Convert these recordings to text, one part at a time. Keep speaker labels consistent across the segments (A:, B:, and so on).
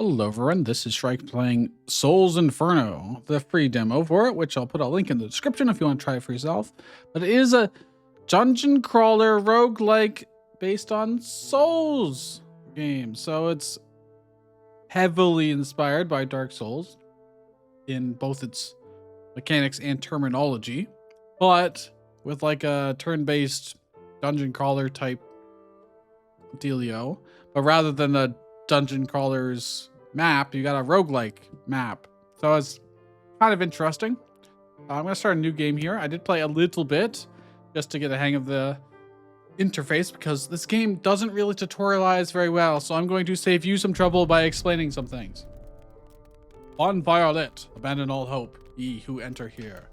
A: Hello everyone, this is Shrike playing Souls Inferno, the free demo for it, which I'll put a link in the description if you want to try it for yourself. But it is a dungeon crawler roguelike based on Souls game. So it's heavily inspired by Dark Souls in both its mechanics and terminology, but with like a turn-based dungeon crawler type dealio. But rather than a dungeon crawler's map, you got a roguelike map. So it's kind of interesting. I'm going to start a new game here. I did play a little bit just to get a hang of the interface because this game doesn't really tutorialize very well. So I'm going to save you some trouble by explaining some things. Bonfire lit. Abandon all hope. Ye who enter here.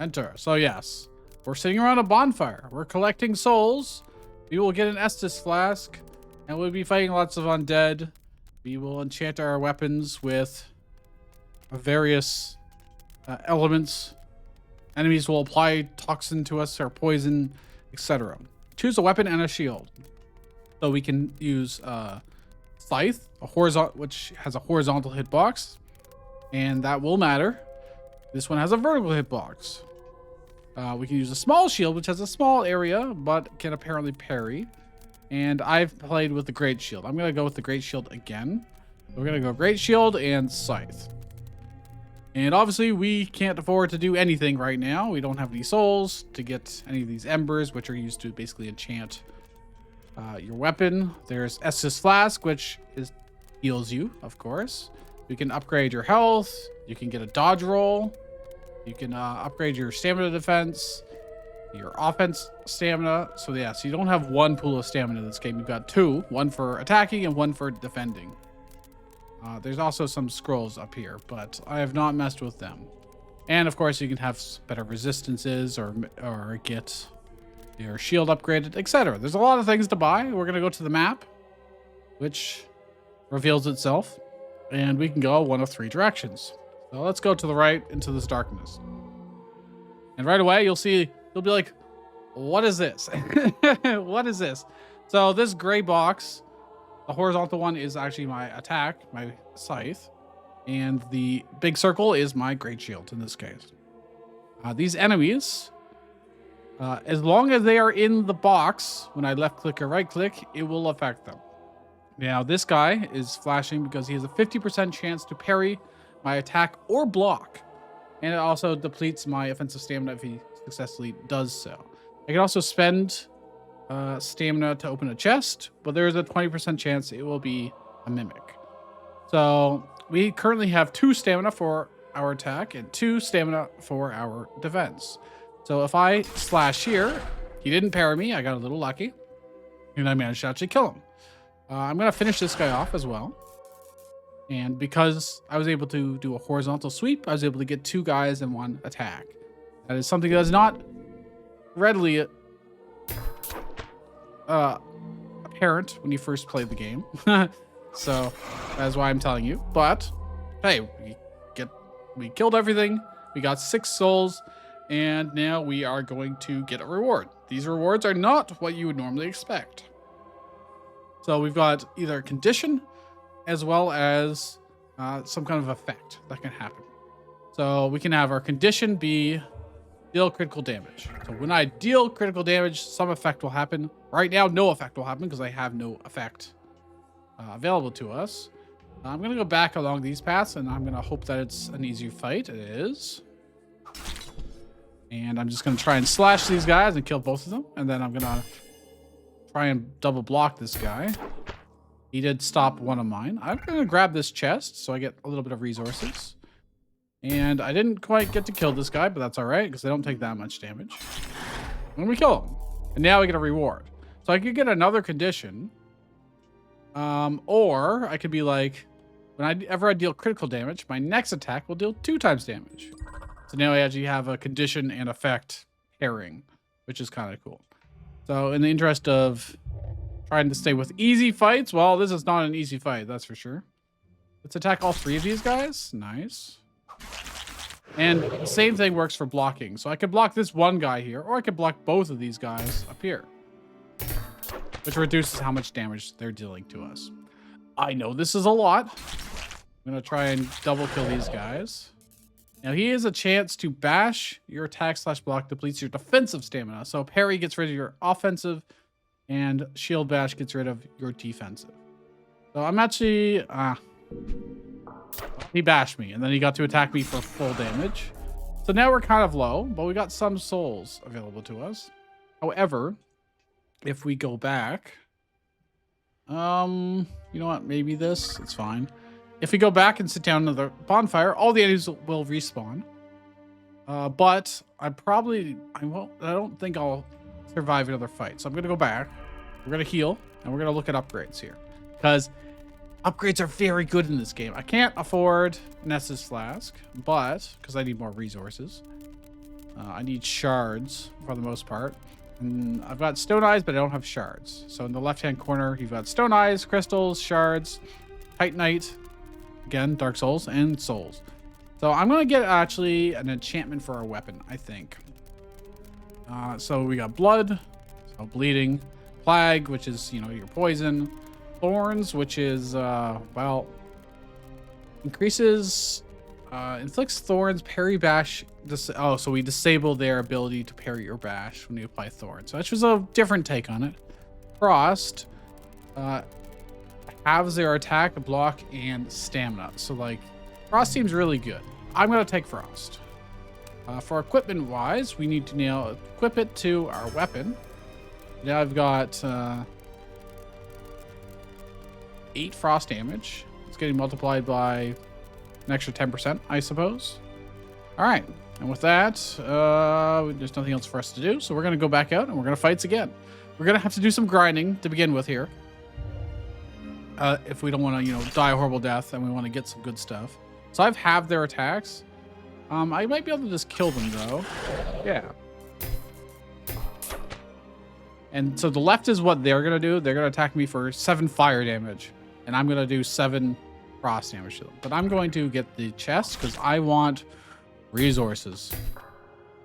A: Enter. So yes, we're sitting around a bonfire. We're collecting souls. We will get an estus flask. And we'll be fighting lots of undead. We will enchant our weapons with various elements. Enemies will apply toxin to us or poison, etc. Choose a weapon and a shield. So we can use scythe, which has a horizontal hitbox, and that will matter. This one has a vertical hitbox. We can use a small shield, which has a small area, but can apparently parry. And I've played with the Great Shield. I'm going to go with the Great Shield again. We're going to go Great Shield and Scythe. And obviously, we can't afford to do anything right now. We don't have any souls to get any of these embers, which are used to basically enchant your weapon. There's estus flask, which heals you, of course. You can upgrade your health. You can get a dodge roll. You can upgrade your stamina defense. Your offense stamina. So yeah, so you don't have one pool of stamina in this game. You've got two, one for attacking and one for defending. There's also some scrolls up here, but I have not messed with them. And of course you can have better resistances or get your shield upgraded, etc. There's a lot of things to buy. We're going to go to the map, which reveals itself, and we can go one of three directions. So let's go to the right into this darkness. And right away you'll be like, what is this? What is this? So this gray box, the horizontal one is actually my attack, my scythe. And the big circle is my great shield in this case. These enemies, as long as they are in the box, when I left click or right click, it will affect them. Now this guy is flashing because he has a 50% chance to parry my attack or block. And it also depletes my offensive stamina if he successfully does so. I can also spend stamina to open a chest, but there is a 20% chance it will be a mimic. So we currently have 2 stamina for our attack and 2 stamina for our defense. So if I slash here, he didn't parry me. I got a little lucky, and I managed to actually kill him. I'm going to finish this guy off as well. And because I was able to do a horizontal sweep, I was able to get 2 guys in 1 attack. That is something that is not readily apparent when you first play the game. So that's why I'm telling you. But hey, we killed everything. We got 6 souls, and now we are going to get a reward. These rewards are not what you would normally expect. So we've got either a condition as well as some kind of effect that can happen. So we can have our condition be deal critical damage. So when I deal critical damage, some effect will happen. Right now, no effect will happen because I have no effect available to us. I'm going to go back along these paths, and I'm going to hope that it's an easier fight. It is. And I'm just going to try and slash these guys and kill both of them. And then I'm going to try and double block this guy. He did stop one of mine. I'm going to grab this chest so I get a little bit of resources. And I didn't quite get to kill this guy, but that's all right because they don't take that much damage. And we kill him. And now we get a reward. So I could get another condition. Or I could be like, whenever I deal critical damage, my next attack will deal 2 times damage. So now I actually have a condition and effect pairing, which is kind of cool. So in the interest of trying to stay with easy fights, well, this is not an easy fight, that's for sure. Let's attack all 3 of these guys. Nice. And the same thing works for blocking. So I could block this one guy here, or I could block both of these guys up here, which reduces how much damage they're dealing to us. I know this is a lot, I'm going to try and double kill these guys. Now, he has a chance to bash. Your attack / block depletes your defensive stamina. So parry gets rid of your offensive, and shield bash gets rid of your defensive. So I'm actually... he bashed me, and then he got to attack me for full damage. So now we're kind of low, but we got some souls available to us. However, if we go back... you know what? Maybe this. It's fine. If we go back and sit down to the bonfire, all the enemies will respawn. But I don't think I'll survive another fight. So I'm going to go back. We're going to heal, and we're going to look at upgrades here. Because upgrades are very good in this game. I can't afford an estus flask, but because I need more resources. I need shards for the most part. And I've got stone eyes, but I don't have shards. So in the left-hand corner, you've got stone eyes, crystals, shards, titanite, again, dark souls, and souls. So I'm going to get actually an enchantment for our weapon, I think. So we got blood, so bleeding, plague, which is, your poison, thorns, which is, increases, inflicts thorns, parry bash. So we disable their ability to parry or bash when you apply thorns. So that's just a different take on it. Frost, halves their attack, block, and stamina. So, Frost seems really good. I'm going to take Frost. For equipment-wise, we need to equip it to our weapon. Now I've got 8 Frost damage. It's getting multiplied by an extra 10%, I suppose. All right. And with that, there's nothing else for us to do. So we're going to go back out, and we're going to fight again. We're going to have to do some grinding to begin with here. If we don't want to, die a horrible death and we want to get some good stuff. So I've halved their attacks. I might be able to just kill them, though. Yeah. And so the left is what they're going to do. They're going to attack me for 7 fire damage. And I'm going to do 7 frost damage to them. But I'm going to get the chest because I want resources.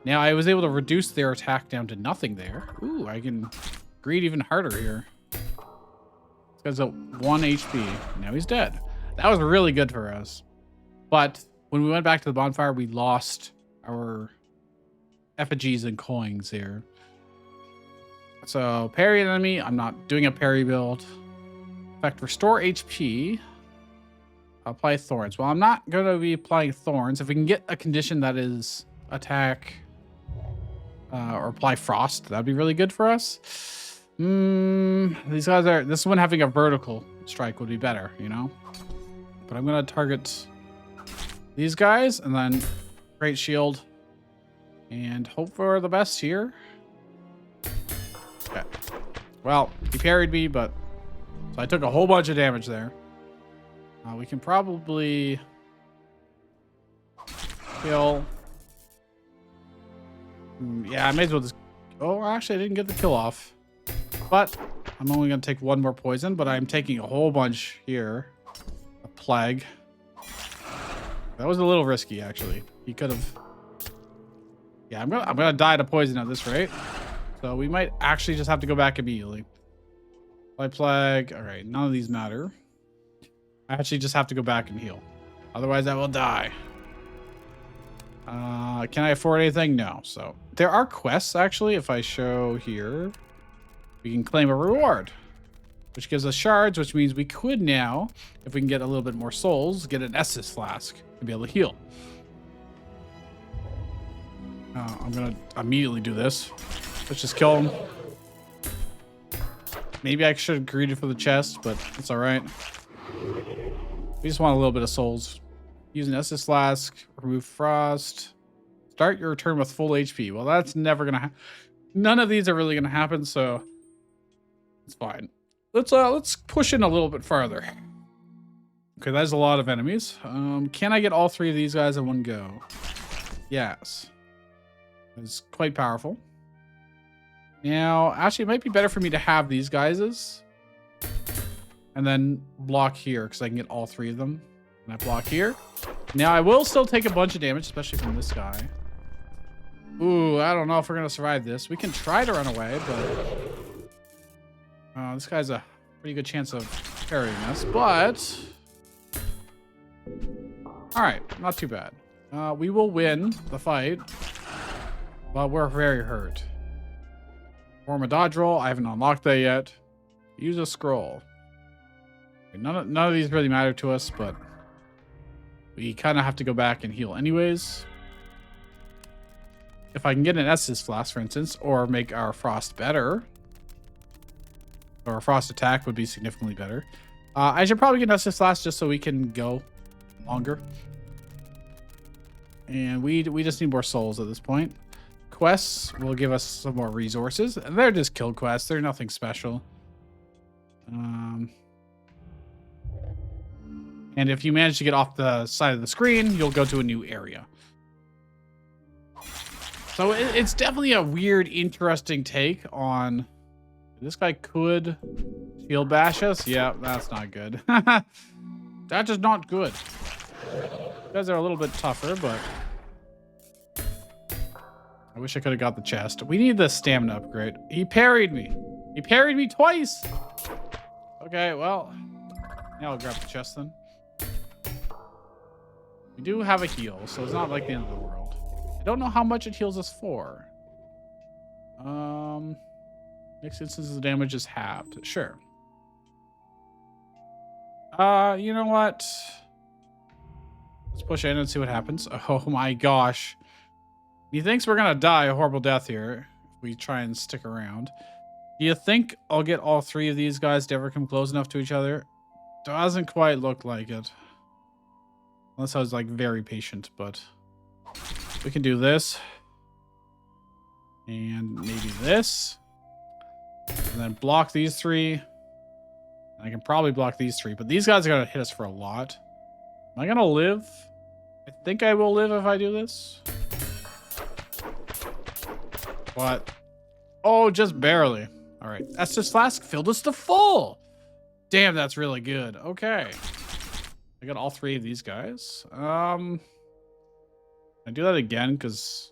A: Now, I was able to reduce their attack down to nothing there. Ooh, I can greed even harder here. This guy's at 1 HP. Now he's dead. That was really good for us. But when we went back to the bonfire, we lost our effigies and coins here. So parry an enemy. I'm not doing a parry build. In fact, restore HP. Apply thorns. Well, I'm not going to be applying thorns. If we can get a condition that is attack or apply frost, that'd be really good for us. These guys are... This one having a vertical strike would be better, But I'm going to target these guys and then great shield and hope for the best here. Okay. Well, he parried me, but... So I took a whole bunch of damage there. We can probably kill... Yeah, I may as well just... Oh, actually, I didn't get the kill off. But I'm only going to take 1 more poison, but I'm taking a whole bunch here. A plague. That was a little risky, actually. He could have... Yeah, I'm gonna die to poison at this rate. So we might actually just have to go back immediately. By plague. All right, none of these matter. I actually just have to go back and heal. Otherwise, I will die. Can I afford anything? No. So there are quests, actually. If I show here, we can claim a reward, which gives us shards, which means we could now, if we can get a little bit more souls, get an estus flask to be able to heal. I'm going to immediately do this. Let's just kill him. Maybe I should have greeted for the chest, but it's all right. We just want a little bit of souls. Use an estus flask, remove frost. Start your turn with full HP. Well, that's never going to happen. None of these are really going to happen, so it's fine. Let's push in a little bit farther. Okay, that's a lot of enemies. Can I get all 3 of these guys in one go? Yes. It's quite powerful. Now, actually, it might be better for me to have these guys and then block here because I can get all 3 of them. And I block here. Now, I will still take a bunch of damage, especially from this guy. Ooh, I don't know if we're going to survive this. We can try to run away, but this guy's a pretty good chance of parrying us. But All right, not too bad. We will win the fight, but we're very hurt. Form a dodge roll. I haven't unlocked that yet. Use a scroll. None of these really matter to us, but we kind of have to go back and heal anyways. If I can get an estus flask, for instance, or make our frost better, or our frost attack would be significantly better. I should probably get an estus flask just so we can go longer. And we just need more souls at this point. Quests will give us some more resources. And they're just kill quests. They're nothing special. And if you manage to get off the side of the screen, you'll go to a new area. So it's definitely a weird, interesting take on... This guy could shield bash us. Yeah, that's not good. That is not good. You guys are a little bit tougher, but... I wish I could have got the chest. We need the stamina upgrade. He parried me. He parried me twice. Okay, well... Now I'll grab the chest then. We do have a heal, so it's not like the end of the world. I don't know how much it heals us for. Next instance of damage is halved. Sure. You know what? Let's push in and see what happens. Oh my gosh. He thinks we're gonna die a horrible death here if we try and stick around. Do you think I'll get all three of these guys to ever come close enough to each other? Doesn't quite look like it. Unless I was like very patient, but we can do this. And maybe this. And then block these three. I can probably block these three, but these guys are going to hit us for a lot. Am I going to live? I think I will live if I do this. What? Oh, just barely. All right. That's just flask filled us to full. Damn, that's really good. Okay. I got all three of these guys. I do that again because...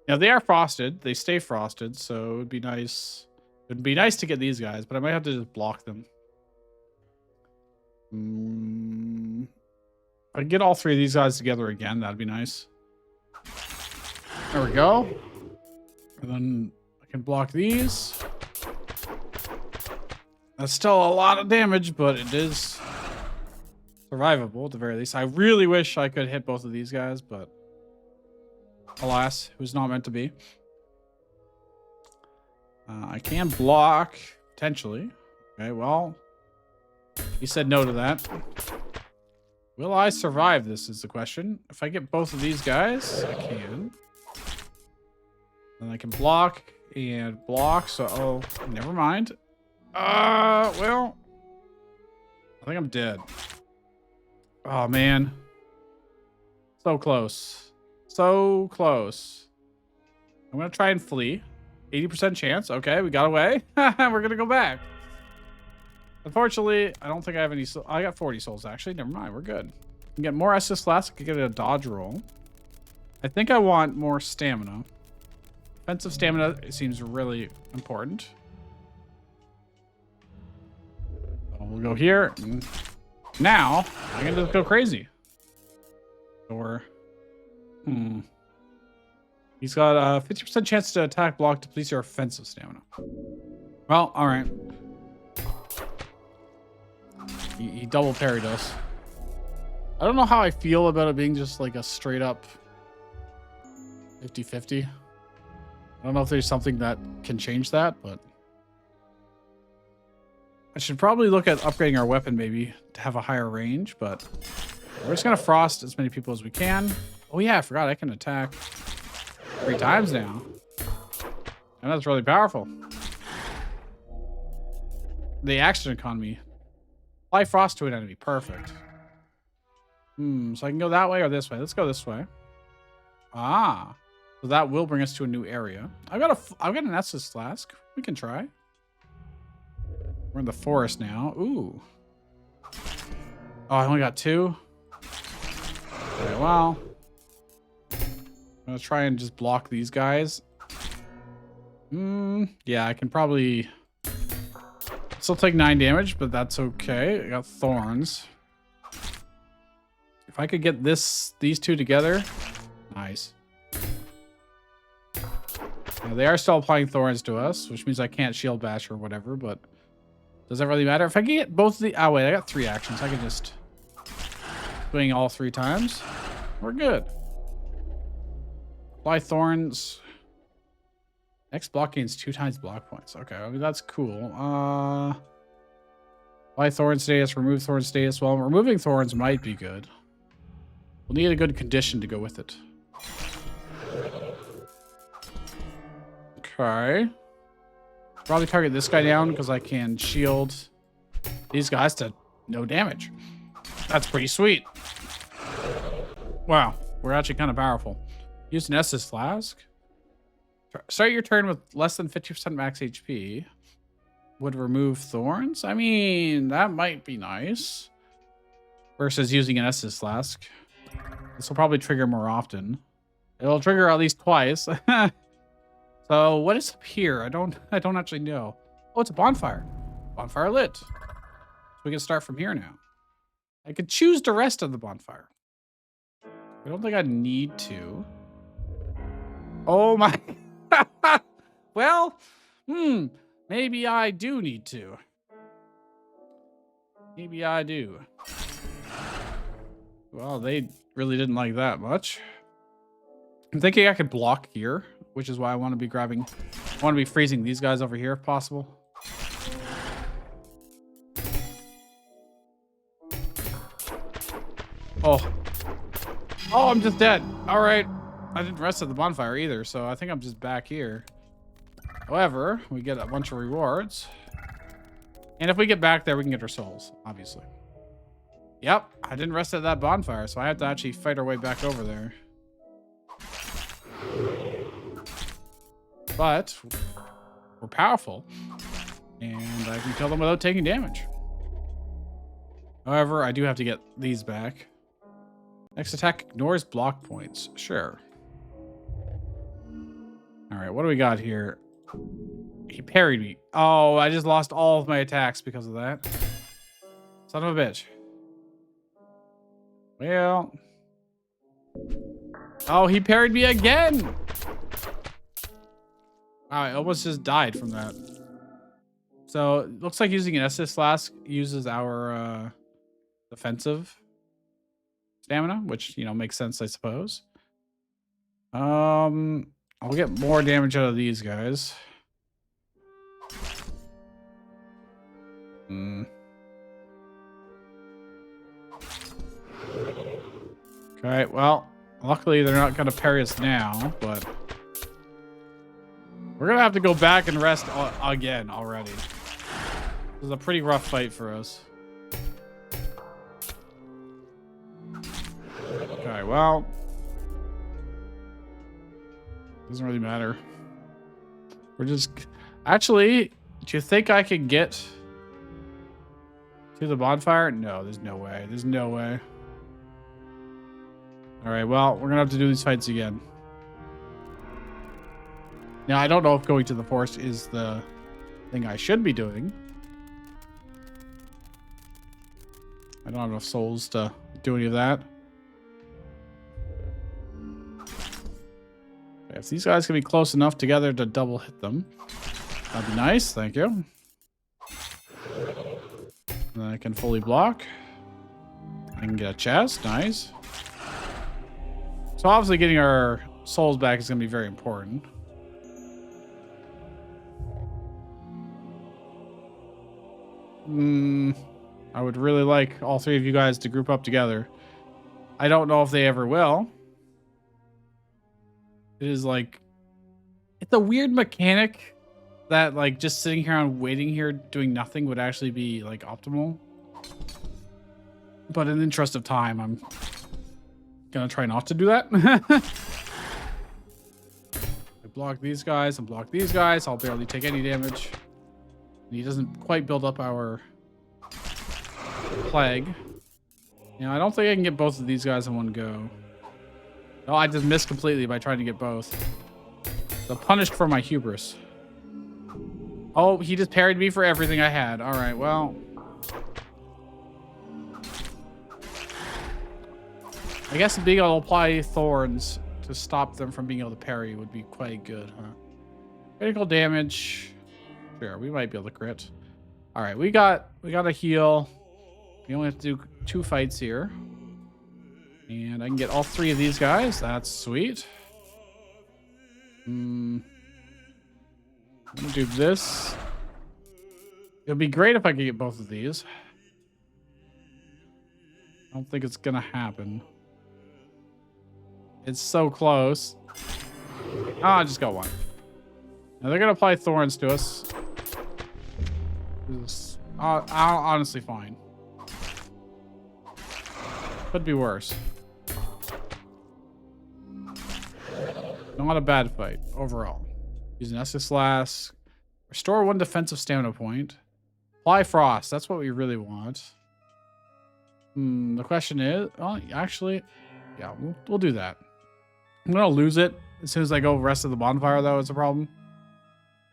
A: Now, they are frosted. They stay frosted, so it would be nice. It would be nice to get these guys, but I might have to just block them. If I can get all three of these guys together again, that'd be nice. There we go. And then I can block these. That's still a lot of damage, but it is survivable at the very least. I really wish I could hit both of these guys, but... Alas, it was not meant to be. I can block, potentially. Okay, well, he said no to that. Will I survive this is the question. If I get both of these guys, I can. Then I can block and block, so, oh, never mind. Well, I think I'm dead. Oh, man. So close. So close. I'm going to try and flee. 80% chance. Okay, we got away. We're going to go back. Unfortunately, I don't think I have any... I got 40 souls, actually. Never mind. We're good. I can get more estus flask. I can get a dodge roll. I think I want more stamina. Defensive stamina seems really important. So we'll go here. Now, I can just go crazy. Or... He's got a 50% chance to attack, block, deplete your offensive stamina. Well, all right. He double parried us. I don't know how I feel about it being just like a straight up 50-50. I don't know if there's something that can change that, but I should probably look at upgrading our weapon maybe to have a higher range, but we're just going to frost as many people as we can. Oh yeah, I forgot I can attack 3 times now. And that's really powerful. The action economy. Apply frost to an enemy. Perfect. So I can go that way or this way. Let's go this way. Ah. So that will bring us to a new area. I've got an estus flask. We can try. We're in the forest now. Ooh. Oh, I only got 2. Okay, well. I'm gonna try and just block these guys. Yeah, I can probably still take 9 damage, but that's okay. I got thorns. If If I could get these two together, nice. Now, they are still applying thorns to us, which means I can't shield bash or whatever, but does that really matter? If I can get both of the... Oh, wait, I got 3 actions. I can just swing all 3 times. We're good. Apply thorns. Next block gains 2 times block points. Okay, I mean, that's cool. Apply thorn status, remove thorn status. Well, removing thorns might be good. We'll need a good condition to go with it. Okay. Probably target this guy down because I can shield these guys to no damage. That's pretty sweet. Wow, we're actually kind of powerful. Use an estus flask. Start your turn with less than 50% max HP. Would remove thorns? I mean, that might be nice. Versus using an estus flask. This will probably trigger more often. It'll trigger at least twice. So what is up here? I don't actually know. Oh, it's a bonfire. Bonfire lit. So we can start from here now. I could choose the rest of the bonfire. I don't think I need to. Oh my. Well, maybe I do need to. Maybe I do. Well, they really didn't like that much. I'm thinking I could block here, which is why I want to be grabbing... I want to be freezing these guys over here if possible. Oh. Oh, I'm just dead. All right. I didn't rest at the bonfire either, so I think I'm just back here. However, we get a bunch of rewards. And if we get back there, we can get our souls, obviously. Yep, I didn't rest at that bonfire, so I have to actually fight our way back over there. But we're powerful, and I can kill them without taking damage. However, I do have to get these back. Next attack ignores block points. Sure. All right, what do we got here? He parried me. Oh, I just lost all of my attacks because of that. Son of a bitch. Well. Oh, he parried me again. Wow, I almost just died from that. So it looks like using an estus flask uses our defensive stamina, which, you know, makes sense, I suppose. I'll get more damage out of these guys. Okay, well, luckily they're not going to parry us now, but we're going to have to go back and rest again already. This is a pretty rough fight for us. Okay, well, doesn't really matter. We're just... Actually, do you think I can get to the bonfire? No, there's no way. There's no way. All right, well, we're going to have to do these fights again. Now, I don't know if going to the forest is the thing I should be doing. I don't have enough souls to do any of that. If these guys can be close enough together to double hit them, that'd be nice. Thank you. And then I can fully block. I can get a chest. Nice. So obviously getting our souls back is going to be very important. I would really like all 3 of you guys to group up together. I don't know if they ever will. It is like, it's a weird mechanic that like just sitting here and waiting here doing nothing would actually be like optimal. But in the interest of time, I'm gonna try not to do that. I block these guys and block these guys. I'll barely take any damage. And he doesn't quite build up our plague. Now, I don't think I can get both of these guys in one go. Oh, I just missed completely by trying to get both. So punished for my hubris. Oh, he just parried me for everything I had. All right, well. I guess being able to apply thorns to stop them from being able to parry would be quite good, huh? Critical damage. Sure, we might be able to crit. All right, we got a heal. We only have to do 2 fights here. And I can get all 3 of these guys. That's sweet. I'm gonna do this. It would be great if I could get both of these. I don't think it's gonna happen. It's so close. Oh, I just got 1. Now they're gonna apply thorns to us. This is honestly fine. Could be worse. Not a bad fight overall. Use an estus flask. Restore 1 defensive stamina point. Apply frost. That's what we really want. The question is, well, actually, yeah, we'll do that. I'm gonna lose it as soon as I go rest of the bonfire, though. Is a problem.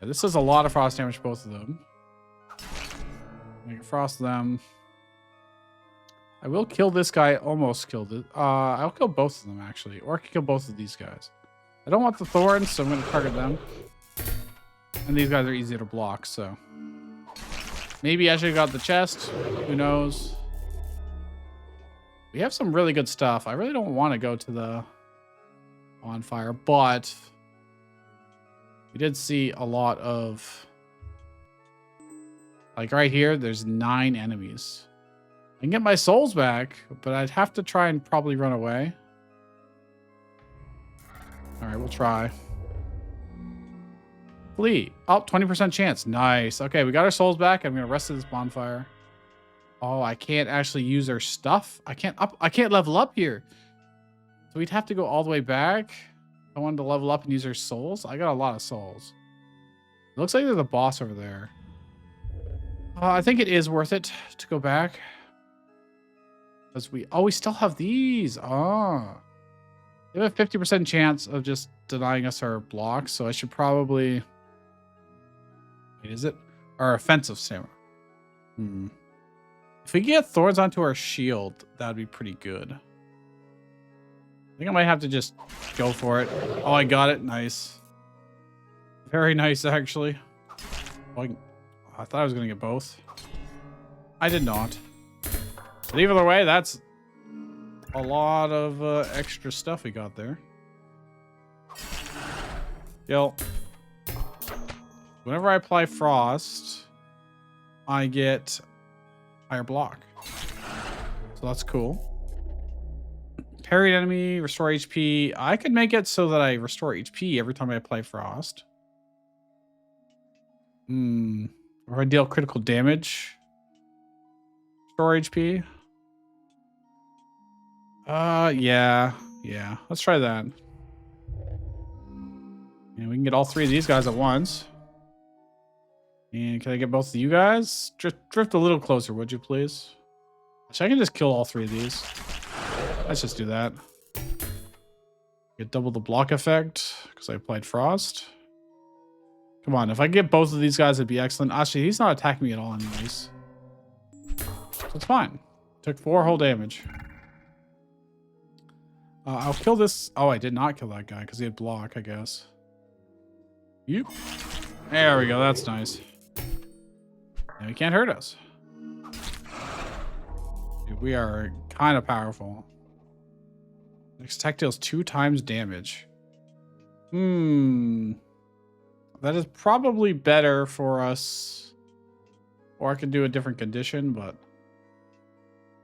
A: Yeah, this does a lot of frost damage, both of them. I can frost them. I will kill this guy. Almost killed it. I'll kill both of them actually, or I can kill both of these guys. I don't want the thorns, so I'm gonna target them. And these guys are easier to block, so maybe I should have got the chest. Who knows? We have some really good stuff. I really don't want to go to the bonfire, but we did see a lot of, like right here, there's 9 enemies. I can get my souls back, but I'd have to try and probably run away. All right, we'll try. Flee. Oh, 20% chance. Nice. Okay, we got our souls back. I'm gonna rest at this bonfire. Oh, I can't actually use their stuff. I can't level up here. So we'd have to go all the way back. I wanted to level up and use their souls. I got a lot of souls. It looks like there's a boss over there. I think it is worth it to go back. Because we still have these. Oh. They have a 50% chance of just denying us our blocks, so I should probably... Wait, is it? Our offensive stamina. If we get thorns onto our shield, that'd be pretty good. I think I might have to just go for it. Oh, I got it. Nice. Very nice, actually. Oh, I thought I was going to get both. I did not. But either way, that's a lot of extra stuff we got there. Yo. Whenever I apply frost, I get higher block. So that's cool. Parried enemy, restore HP. I could make it so that I restore HP every time I apply frost. Or I deal critical damage. Restore HP. Yeah. Let's try that. And we can get all 3 of these guys at once. And can I get both of you guys? Drift a little closer, would you please? So I can just kill all 3 of these. Let's just do that. Get double the block effect because I applied frost. Come on, if I get both of these guys, it'd be excellent. Actually, he's not attacking me at all anyways. So it's fine. Took 4 whole damage. I'll kill this. Oh, I did not kill that guy because he had block, I guess. You. There we go. That's nice. And he can't hurt us. Dude, we are kind of powerful. Next attack deals 2 times damage. That is probably better for us. Or I could do a different condition, but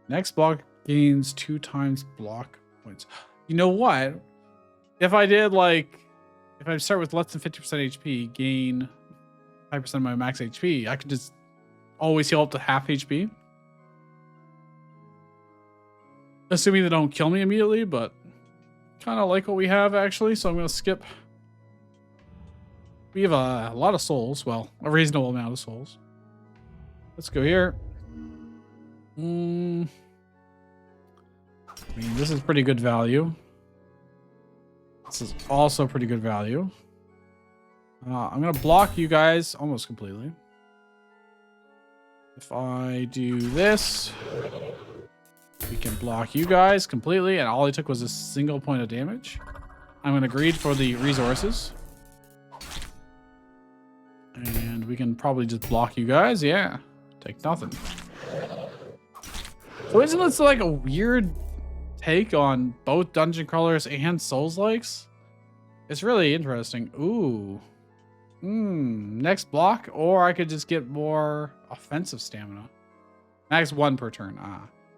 A: next block gains 2 times block points. You know what? If I did if I start with less than 50% HP, gain 5% of my max HP, I could just always heal up to half HP. Assuming they don't kill me immediately, but kind of like what we have actually, so I'm going to skip. We have a lot of souls. Well, a reasonable amount of souls. Let's go here. I mean, this is pretty good value. This is also pretty good value. I'm going to block you guys almost completely. If I do this, We can block you guys completely, and all he took was a single point of damage. I'm gonna greed for the resources. And we can probably just block you guys. Yeah, take nothing. So isn't this like a weird take on both dungeon crawlers and Souls-likes? It's really interesting. Ooh. Next block, or I could just get more offensive stamina. Max 1 per turn.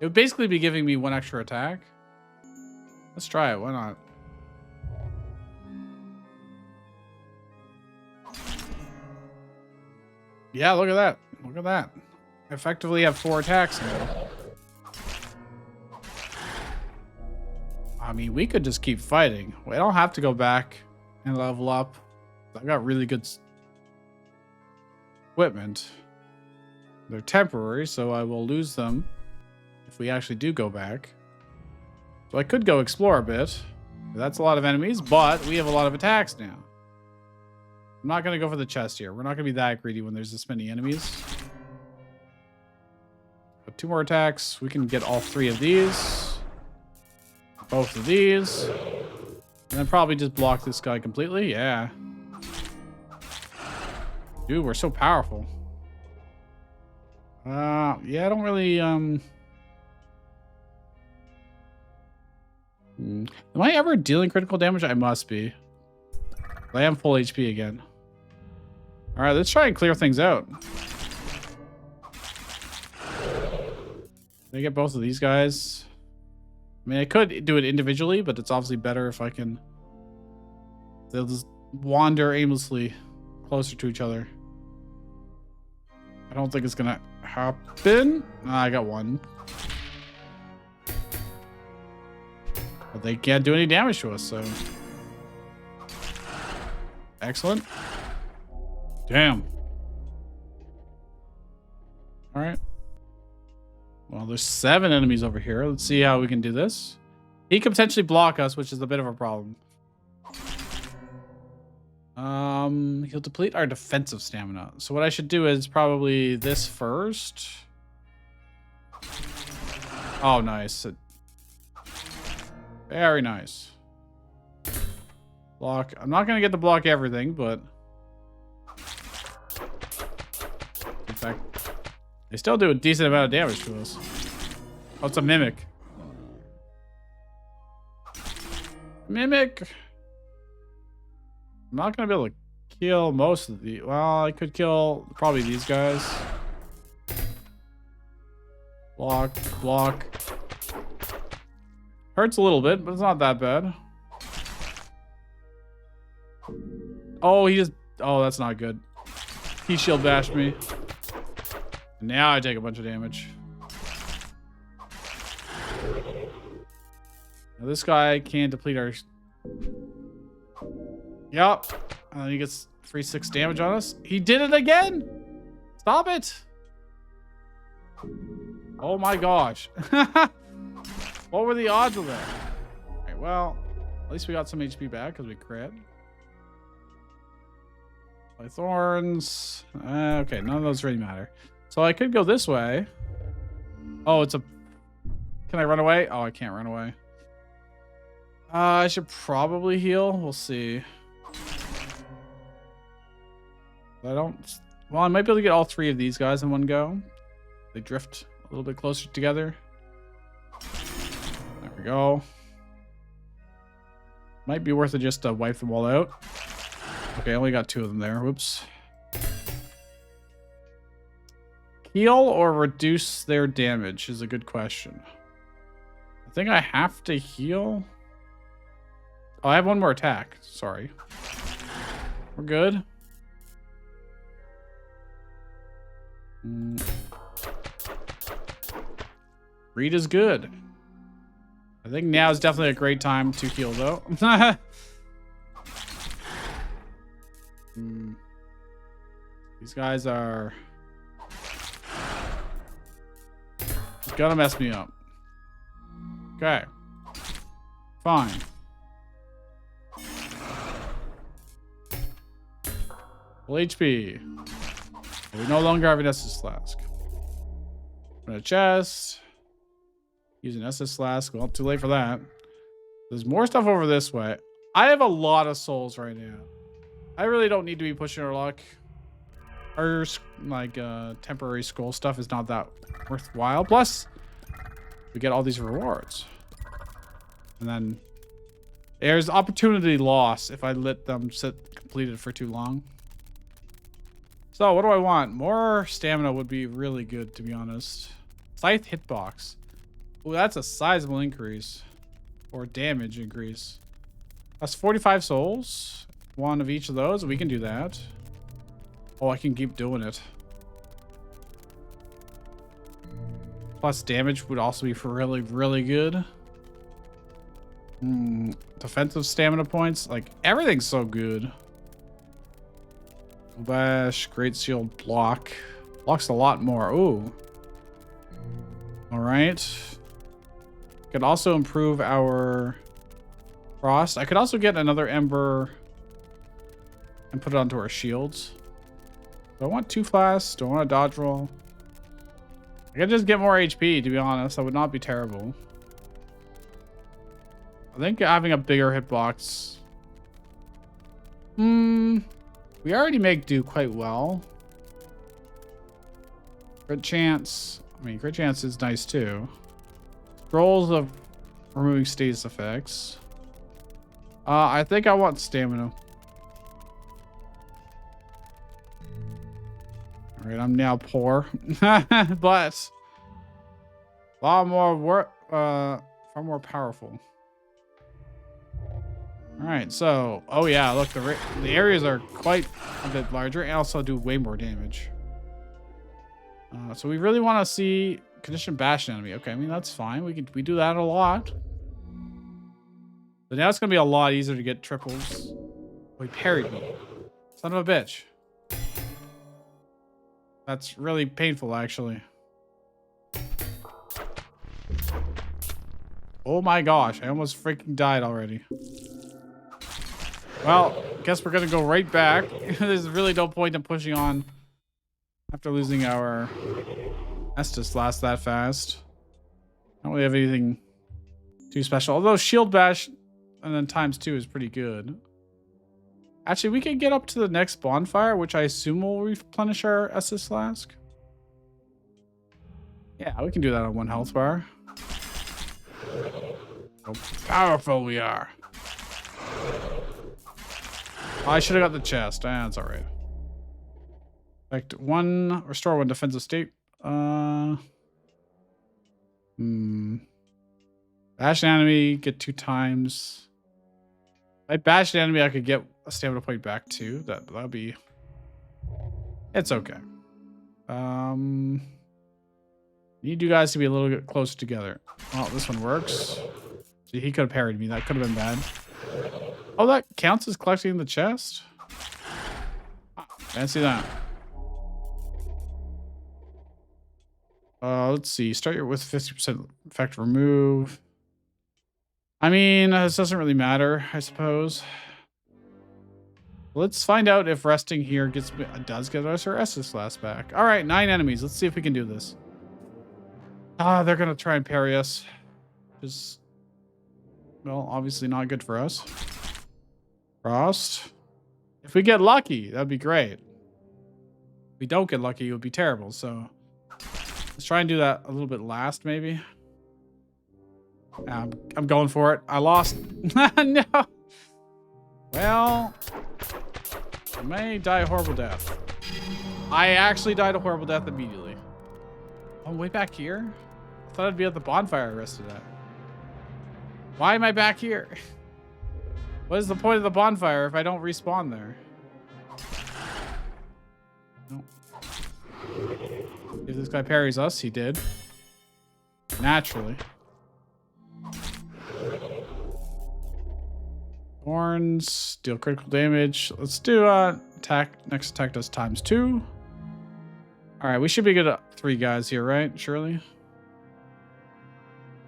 A: It would basically be giving me 1 extra attack. Let's try it. Why not? Yeah, look at that. Look at that. I effectively have 4 attacks now. I mean, we could just keep fighting. We don't have to go back and level up. I've got really good equipment. They're temporary, so I will lose them if we actually do go back. So I could go explore a bit. That's a lot of enemies, but we have a lot of attacks now. I'm not going to go for the chest here. We're not going to be that greedy when there's this many enemies. But 2 more attacks. We can get all 3 of these. Both of these. And then probably just block this guy completely. Yeah. Dude, we're so powerful. Yeah, I don't really, Am I ever dealing critical damage? I must be. I am full HP again. All right, let's try and clear things out. Can I get both of these guys? I mean, I could do it individually, but it's obviously better if I can. They'll just wander aimlessly closer to each other. I don't think it's gonna happen. I got 1. But they can't do any damage to us, so. Excellent. Damn. All right. Well, there's 7 enemies over here. Let's see how we can do this. He could potentially block us, which is a bit of a problem. He'll deplete our defensive stamina. So what I should do is probably this first. Oh, nice. Very nice. Block. I'm not going to get to block everything, but in fact, they still do a decent amount of damage to us. Oh, it's a mimic. Mimic. I'm not going to be able to kill most of the... Well, I could kill probably these guys. Block, block. Hurts a little bit, but it's not that bad. Oh, he just... Oh, that's not good. He shield bashed me. Now I take a bunch of damage. Now this guy can deplete our... Yup. And then he gets 3/6 damage on us. He did it again! Stop it! Oh my gosh. What were the odds of that? Alright, well, at least we got some HP back because we crit. My thorns. Okay, none of those really matter. So I could go this way. Oh, it's a... Can I run away? Oh, I can't run away. I should probably heal. We'll see. I don't... Well, I might be able to get all 3 of these guys in one go. They drift a little bit closer together. There we go. Might be worth it just to wipe them all out. Okay, I only got 2 of them there. Whoops. Heal or reduce their damage is a good question. I think I have to heal. Oh, I have 1 more attack. Sorry. We're good. Read is good. I think now is definitely a great time to heal, though. These guys are gonna mess me up. Okay. Fine. Full HP. We no longer have an estus flask. A chest. Using estus flask. Well, too late for that. There's more stuff over this way. I have a lot of souls right now. I really don't need to be pushing our luck. Our like temporary scroll stuff is not that worthwhile. Plus, we get all these rewards. And then there's opportunity loss if I let them sit completed for too long. So what do I want? More stamina would be really good, to be honest. Scythe hitbox. Oh, that's a sizable increase. Or damage increase. That's 45 souls. One of each of those. We can do that. Oh, I can keep doing it. Plus damage would also be really, really good. Defensive stamina points. Like, everything's so good. Bash, great shield block. Blocks a lot more. Ooh. Alright. Could also improve our frost. I could also get another ember and put it onto our shields. Do I want 2 flasks? Do I want a dodge roll? I could just get more HP, to be honest. That would not be terrible. I think having a bigger hitbox. We already make do quite well. Crit chance. I mean, crit chance is nice too. Scrolls of removing status effects. I think I want stamina. All right, I'm now poor, but far more powerful. All right, so oh yeah, look, the areas are quite a bit larger and also do way more damage. So we really want to see condition bash enemy. Okay, I mean that's fine. We do that a lot. But now it's gonna be a lot easier to get triples. Oh, he parried me, son of a bitch. That's really painful, actually. Oh my gosh, I almost freaking died already. Well, guess we're gonna go right back. There's really no point in pushing on after losing our estus last that fast. I don't really have anything too special. Although shield bash and then ×2 is pretty good. Actually, we can get up to the next bonfire, which I assume will replenish our estus flask. Yeah, we can do that on 1 health bar. How powerful we are. Oh, I should have got the chest. That's all right. Effect 1, restore 1 defensive state. Bash an enemy, get 2 times. If I bash an enemy, I could get a stamina point back too. That'll be. It's okay. Need you guys to be a little bit closer together. Oh, this one works. See, he could have parried me. That could have been bad. Oh, that counts as collecting the chest? Fancy that. Let's see. Start with 50% effect remove. I mean, this doesn't really matter, I suppose. Let's find out if resting here does get us our estus flask back. All right, 9 enemies. Let's see if we can do this. They're going to try and parry us. Just, well, obviously not good for us. Frost. If we get lucky, that'd be great. If we don't get lucky, it would be terrible. So let's try and do that a little bit last, maybe. I'm going for it. I lost. No. Well, I may die a horrible death. I actually died a horrible death immediately. Oh, way back here? I thought I'd be at the bonfire I rested at. Why am I back here? What is the point of the bonfire if I don't respawn there? No. If this guy parries us, he did. Naturally. Thorns, deal critical damage. Let's do attack. Next attack does ×2. All right, we should be good at 3 guys here, right? Surely.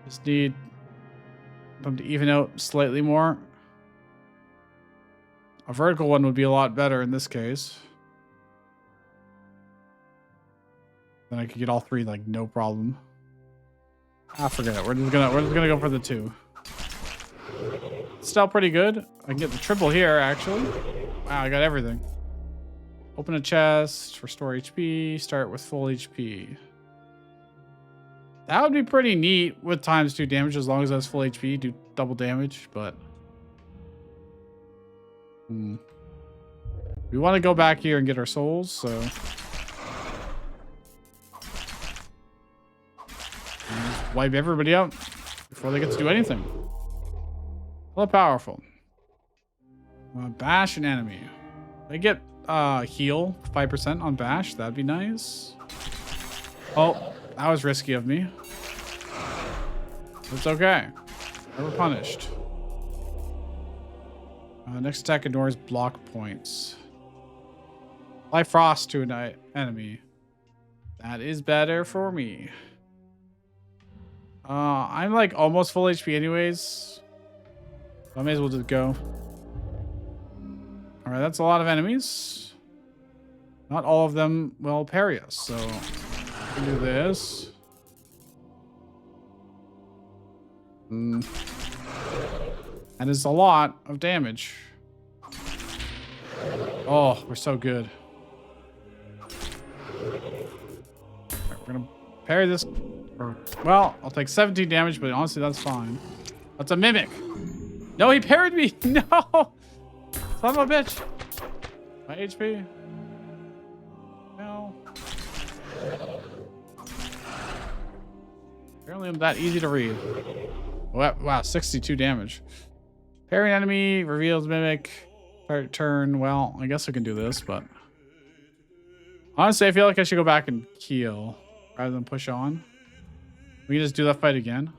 A: Just need them to even out slightly more. A vertical one would be a lot better in this case. Then I could get all 3 like no problem. Ah, forget it. We're just gonna go for the 2. Still pretty good. I can get the triple here, actually. Wow, I got everything. Open a chest, restore HP, start with full HP. That would be pretty neat with ×2 damage as long as that's full HP, do double damage, but... We want to go back here and get our souls, so... Just wipe everybody out before they get to do anything. Well, powerful. Bash an enemy. I get heal 5% on bash. That'd be nice. Oh, that was risky of me. It's okay. Never punished. Next attack ignores block points. Apply frost to an enemy. That is better for me. I'm like almost full HP anyways. So I may as well just go. Alright, that's a lot of enemies. Not all of them will parry us, so we can do this. And it's a lot of damage. Oh, we're so good. Right, we're gonna parry this. Well, I'll take 17 damage, but honestly, that's fine. That's a mimic. No, he parried me. No. Son of a bitch. My HP. No. Apparently, I'm that easy to read. Wow, 62 damage. Parry enemy, reveals mimic. Start turn. Well, I guess I can do this, but honestly, I feel like I should go back and heal rather than push on. We can just do that fight again.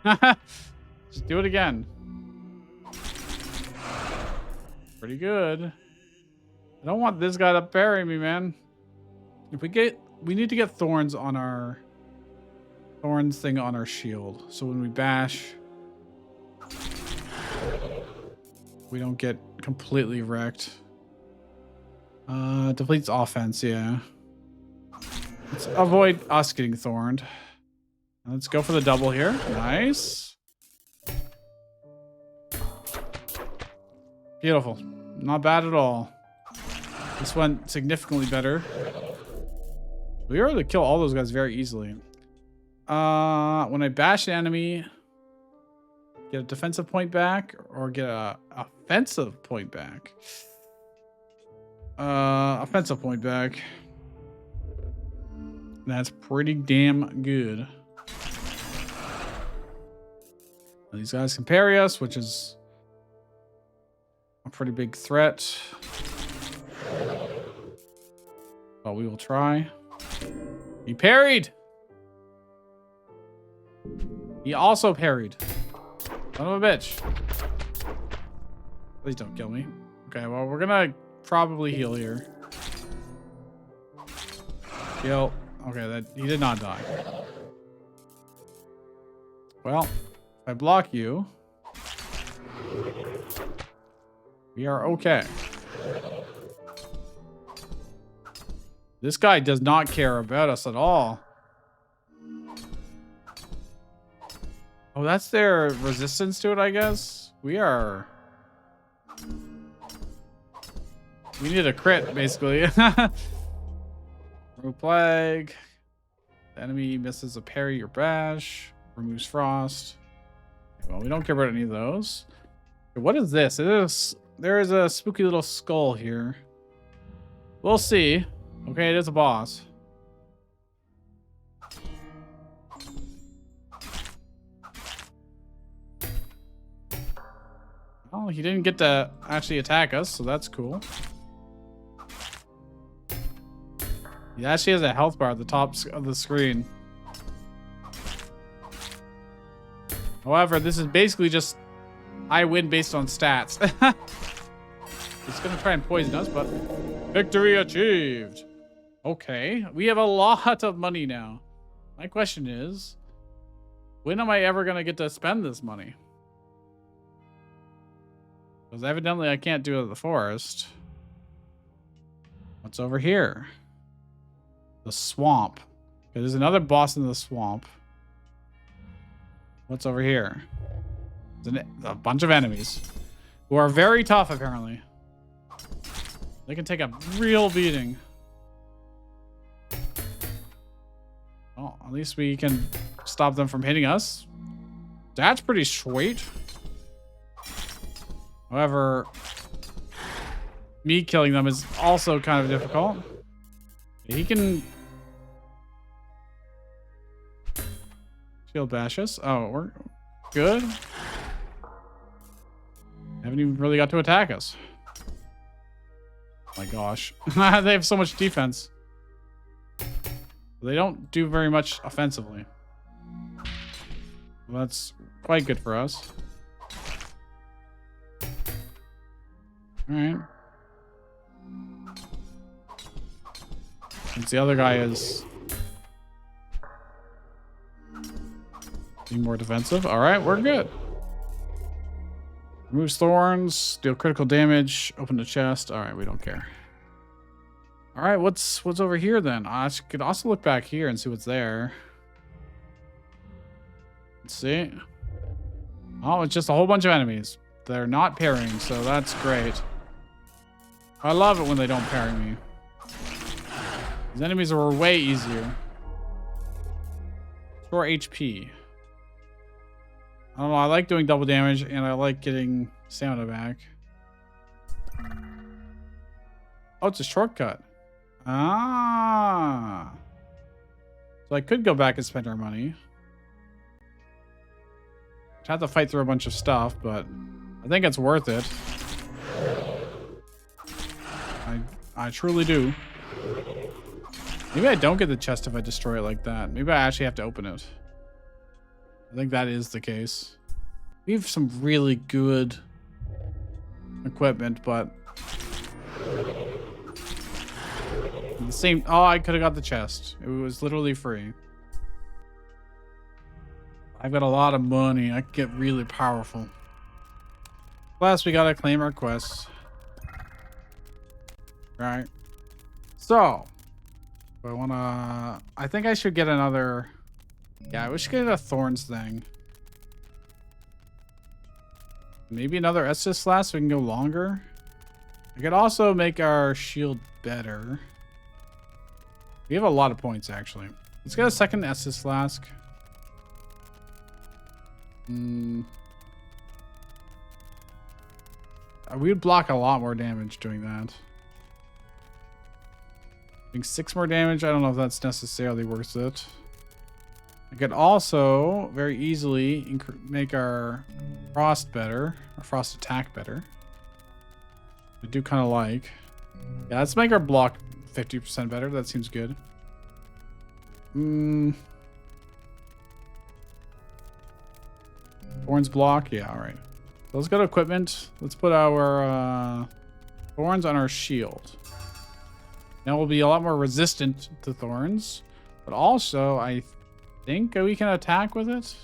A: Just do it again. Pretty good. I don't want this guy to parry me, man. If we need to get thorns on our thorns thing on our shield. So when we bash, we don't get completely wrecked. Depletes offense, yeah. Let's avoid us getting thorned. Let's go for the double here. Nice. Beautiful. Not bad at all. This went significantly better. We were able to kill all those guys very easily. When I bash an enemy, get a defensive point back or get a offensive point back. Offensive point back. That's pretty damn good. These guys can parry us, which is a pretty big threat. But we will try. He parried! He also parried. Son of a bitch. Please don't kill me. Okay, well, we're gonna probably heal here. Heal. Okay, he did not die. Well, if I block you, we are okay. This guy does not care about us at all. Oh, that's their resistance to it, I guess. We need a crit, basically. Remove plague. The enemy misses a parry or bash. Removes frost. Well, we don't care about any of those. What is this? There is a spooky little skull here. We'll see. Okay, it is a boss. Well, he didn't get to actually attack us, so that's cool. He actually has a health bar at the top of the screen. However, this is basically just I win based on stats. It's gonna try and poison us, but victory achieved. Okay, we have a lot of money now. My question is, when am I ever gonna get to spend this money? Because evidently I can't do it at the forest. What's over here? The swamp. Okay, there's another boss in the swamp. What's over here? There's a bunch of enemies who are very tough, apparently. They can take a real beating. Well, at least we can stop them from hitting us. That's pretty sweet. However, me killing them is also kind of difficult. He can shield bash us. Oh, we're good. Haven't even really got to attack us. Oh my gosh. They have so much defense. They don't do very much offensively. Well, that's quite good for us. Alright. Since the other guy is being more defensive. Alright, we're good. Removes thorns, deal critical damage, open the chest. Alright, we don't care. Alright, what's over here then? I could also look back here and see what's there. Let's see. Oh, it's just a whole bunch of enemies. They're not parrying, so that's great. I love it when they don't parry me. These enemies are way easier. Store HP. I don't know, I like doing double damage and I like getting stamina back. Oh, it's a shortcut. Ah. So I could go back and spend our money. I'd have to fight through a bunch of stuff, but I think it's worth it. I truly do. Maybe I don't get the chest if I destroy it like that. Maybe I actually have to open it. I think that is the case. We have some really good equipment, but the same. Oh, I could have got the chest. It was literally free. I've got a lot of money. I could get really powerful. Plus, we gotta claim our quests. Right. So, do I wanna. I think I should get another. Yeah, we should get a thorns thing. Maybe another estus flask so we can go longer. I could also make our shield better. We have a lot of points, actually. Let's get a second estus flask. We would block a lot more damage doing that. Doing 6 more damage, I don't know if that's necessarily worth it. I could also very easily make our frost better, our frost attack better. I do kind of like. Yeah, let's make our block 50% better. That seems good. Thorns block, yeah, all right. So let's go to equipment. Let's put our thorns on our shield. Now we'll be a lot more resistant to thorns, but also I think we can attack with it.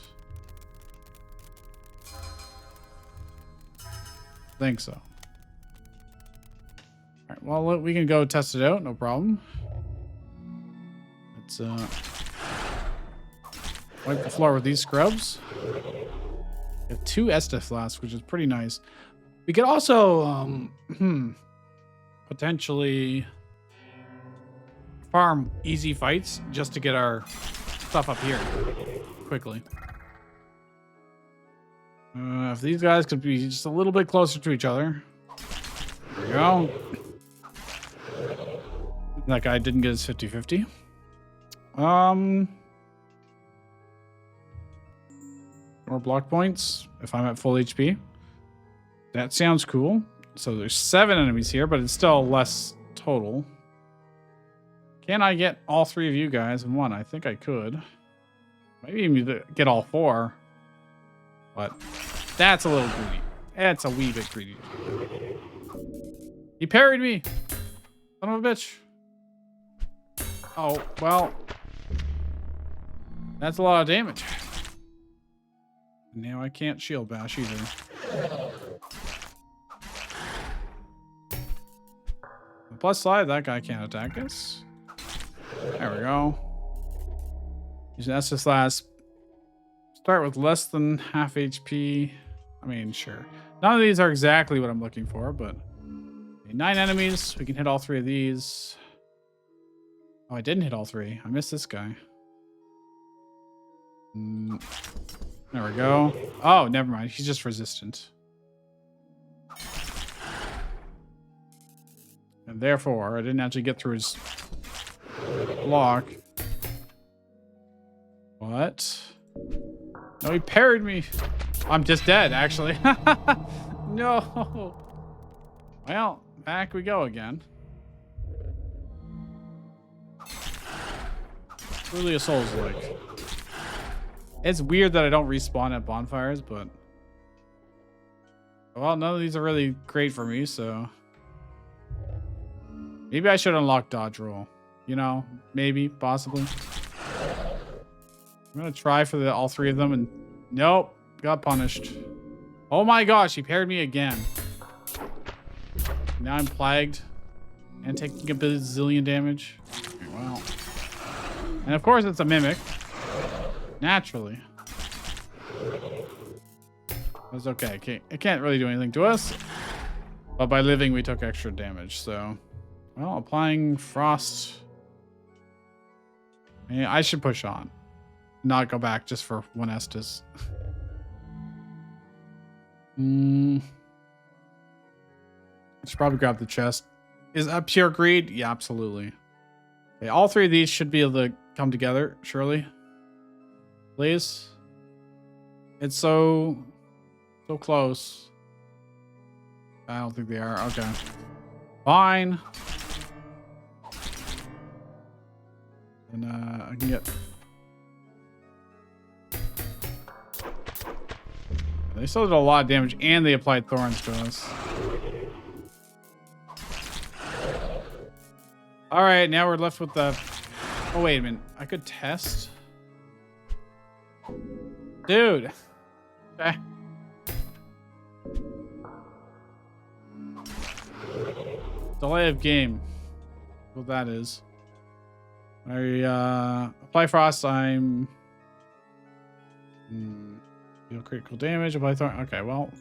A: I think so. All right, well, we can go test it out, no problem. Let's wipe the floor with these scrubs. We have 2 estus flasks, which is pretty nice. We could also potentially farm easy fights just to get our stuff up here quickly. If these guys could be just a little bit closer to each other. There we go. That guy didn't get his 50-50. More block points if I'm at full HP. That sounds cool. So there's 7 enemies here, but it's still less total. Can I get all 3 of you guys in one? I think I could. Maybe even get all 4. But that's a little greedy. That's a wee bit greedy. He parried me. Son of a bitch. Oh, well. That's a lot of damage. Now I can't shield bash either. The plus side, that guy can't attack us. There we go. Use an estus flask. Start with less than half HP. I mean, sure. None of these are exactly what I'm looking for, but 9 enemies. We can hit all 3 of these. Oh, I didn't hit all 3. I missed this guy. There we go. Oh, never mind. He's just resistant. And therefore, I didn't actually get through his block. What? No, he parried me. I'm just dead, actually. No. Well, back we go again. Really a Souls-like. It's weird that I don't respawn at bonfires, but... Well, none of these are really great for me, so... Maybe I should unlock dodge roll. You know, maybe, possibly. I'm gonna try for all 3 of them, and... Nope, got punished. Oh my gosh, he parried me again. Now I'm plagued and taking a bazillion damage. Okay, well... And of course it's a mimic. Naturally. That's okay. It can't really do anything to us. But by living, we took extra damage, so... Well, applying frost... Yeah, I should push on. Not go back just for 1 estus. I should probably grab the chest. Is that pure greed? Yeah, absolutely. Okay, all 3 of these should be able to come together, surely. Please. It's so close. I don't think they are. Okay. Fine. And I can get... They still did a lot of damage, and they applied thorns to us. All right, now we're left with the... Oh, wait a minute. I could test? Dude. Okay. Delay of game. What that is. I apply frost, I'm... Deal critical damage, apply thorn. Okay, well...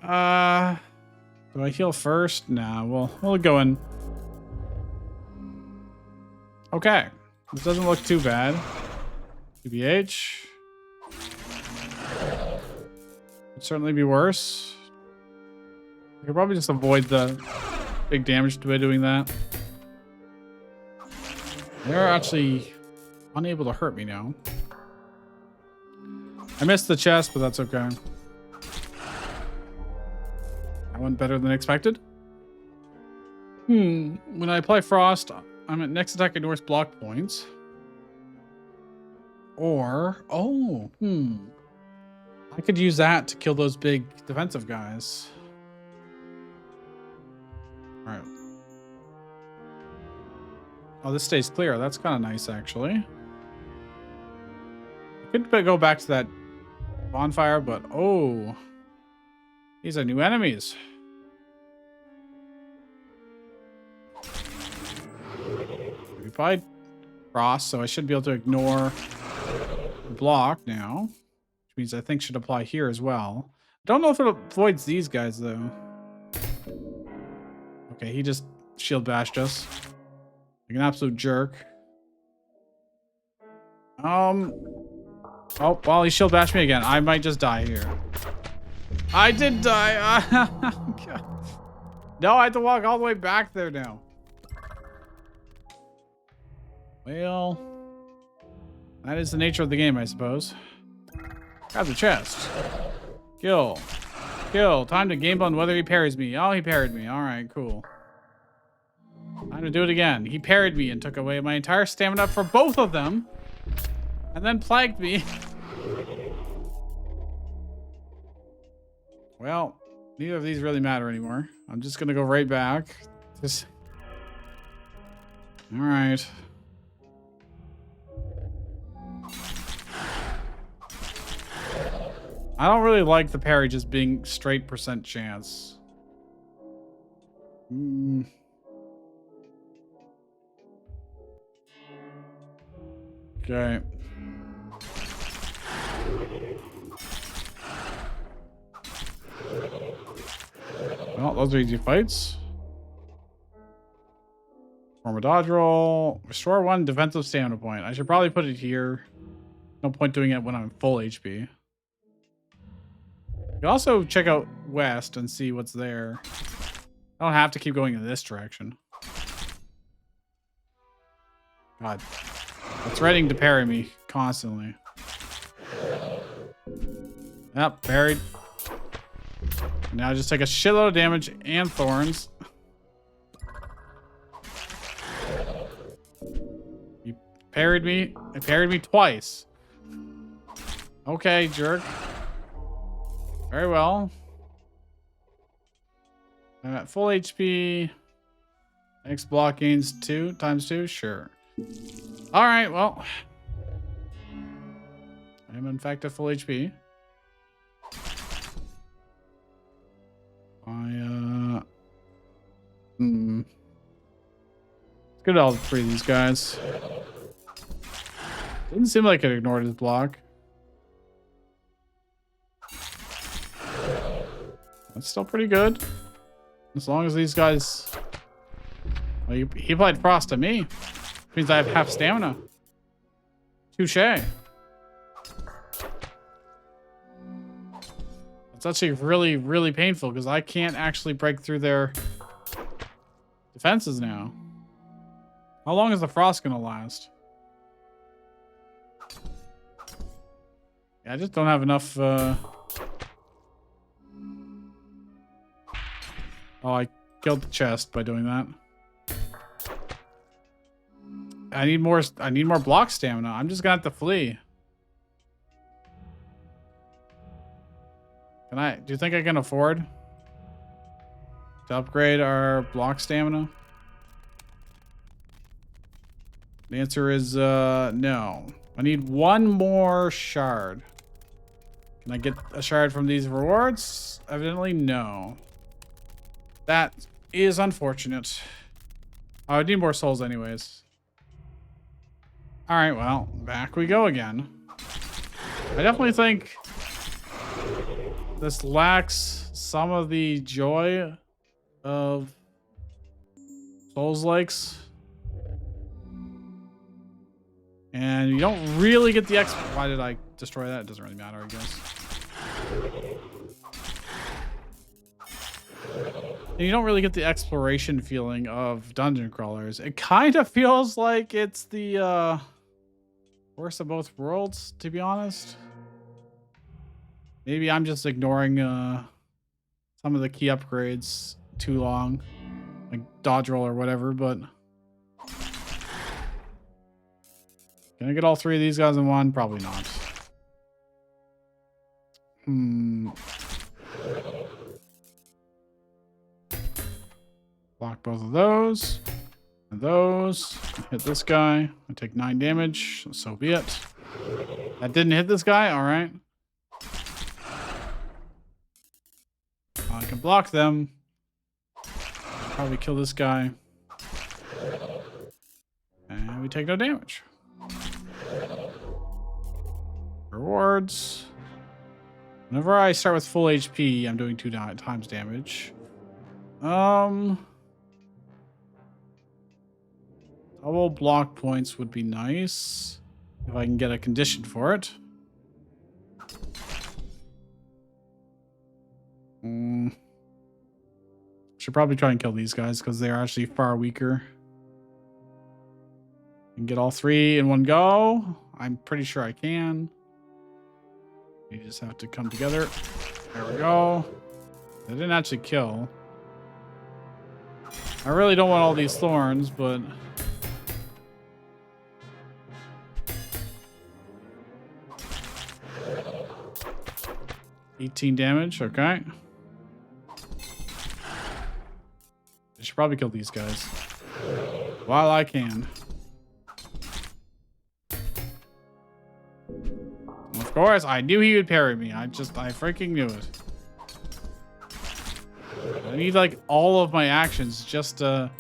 A: Do I heal first? Nah, we'll go in. Okay. This doesn't look too bad. TBH. Could certainly be worse. I could probably just avoid the big damage by doing that. They're actually unable to hurt me now. I missed the chest, but that's okay. That went better than expected. When I apply frost, I'm at next attack ignores block points. Or, I could use that to kill those big defensive guys. All right. Oh, this stays clear. That's kind of nice, actually. I could go back to that bonfire, but these are new enemies. We applied frost, so I should be able to ignore the block now, which means I think should apply here as well. I don't know if it avoids these guys though. Okay, he just shield bashed us like an absolute jerk. Oh, well, he shield bashed me again. I might just die here. I did die. No, I have to walk all the way back there now. Well, that is the nature of the game, I suppose. Grab the chest. Kill. Kill. Time to game on whether he parries me. Oh, he parried me. All right, cool. Time to do it again. He parried me and took away my entire stamina for both of them. And then plagued me. Well, neither of these really matter anymore. I'm just going to go right back. All right. I don't really like the parry just being straight % chance. Okay. Well, those are easy fights. Form a dodge roll. Restore 1 defensive stamina point. I should probably put it here. No point doing it when I'm full HP. You can also check out west and see what's there. I don't have to keep going in this direction. God. It's threatening to parry me constantly. Yep, parried. Now just take a shitload of damage and thorns. You parried me. It parried me twice. Okay, jerk. Very well. I'm at full HP. Next block gains 2 times 2. Sure. All right. Well, I'm in fact at full HP. Let's get all 3 of these guys. Didn't seem like it ignored his block. That's still pretty good. As long as these guys... Well, he applied frost to me. Which means I have half stamina. Touche. It's actually really, really painful because I can't actually break through their defenses now. How long is the frost going to last? Yeah, I just don't have enough... Oh, I killed the chest by doing that. I need more block stamina. I'm just gonna have to flee. Do you think I can afford to upgrade our block stamina? The answer is no. I need 1 more shard. Can I get a shard from these rewards? Evidently no. That is unfortunate. Oh, I need more souls anyways. All right, well, back we go again. I definitely think this lacks some of the joy of Souls Likes. And you don't really get the Why did I destroy that? It doesn't really matter, I guess. And you don't really get the exploration feeling of dungeon crawlers. It kind of feels like it's the worst of both worlds, to be honest. Maybe I'm just ignoring some of the key upgrades too long, like dodge roll or whatever, but can I get all 3 of these guys in one? Probably not. Block both of those. And those. Hit this guy. I take 9 damage. So be it. That didn't hit this guy? Alright. I can block them. Probably kill this guy. And we take no damage. Rewards. Whenever I start with full HP, I'm doing 2 times damage. Double block points would be nice if I can get a condition for it. Should probably try and kill these guys because they are actually far weaker. And get all 3 in one go. I'm pretty sure I can. You just have to come together. There we go. They didn't actually kill. I really don't want all these thorns, but... 18 damage, okay. I should probably kill these guys while I can. Of course, I knew he would parry me. I freaking knew it. I need like all of my actions just to